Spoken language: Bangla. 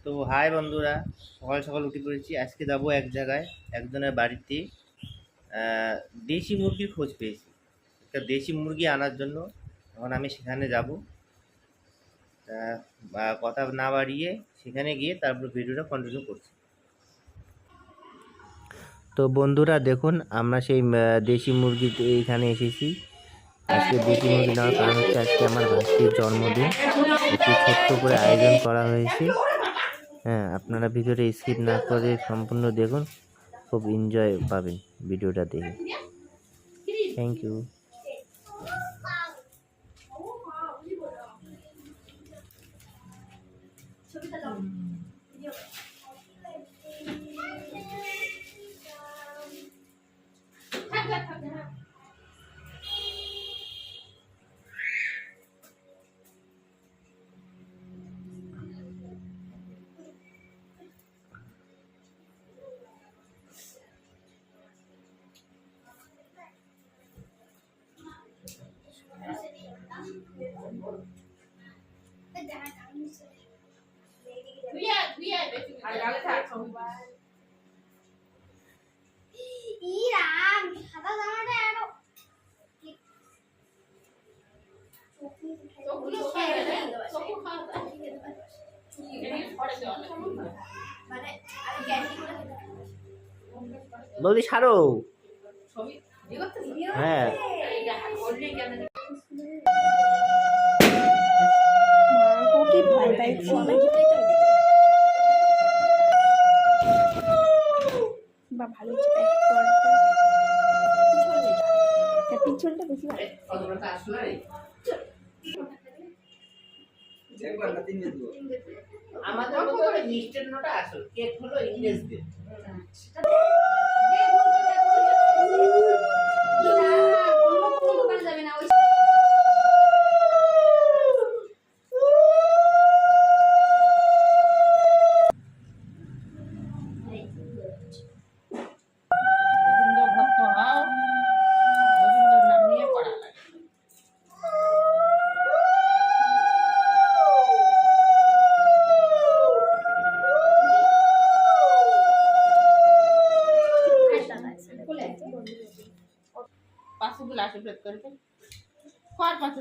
তো হাই বন্ধুরা, সকাল সকাল উঠে পড়েছি। আজকে যাবো এক জায়গায়, একজনের বাড়িতে। দেশি মুরগির খোঁজ পেয়েছি, একটা দেশি মুরগি আনার জন্য। এখন আমি সেখানে যাব। কথা না বাড়িয়ে সেখানে গিয়ে তারপর ভিডিওটা কন্টিনিউ করছি। তো বন্ধুরা দেখুন, আমরা সেই দেশি মুরগি এইখানে এসেছি। আজকে দেশি মুরগি নেওয়ার কারণ হচ্ছে আজকে আমার ভাস্তির জন্মদিন, একটু ছোট্ট করে আয়োজন করা হয়েছে। হ্যাঁ, আপনারা ভিডিওটা স্কিপ না করে সম্পূর্ণ দেখুন, খুব এনজয় পাবেন ভিডিওটা দেখে। Thank you. বলছি ছাড়ো। হ্যাঁ, পিছনটা বেশি আমাদের মিষ্টের নোটা আসল, কেক হলো ইংরেজদের। पासबुक आशीर्वाद करके फार पास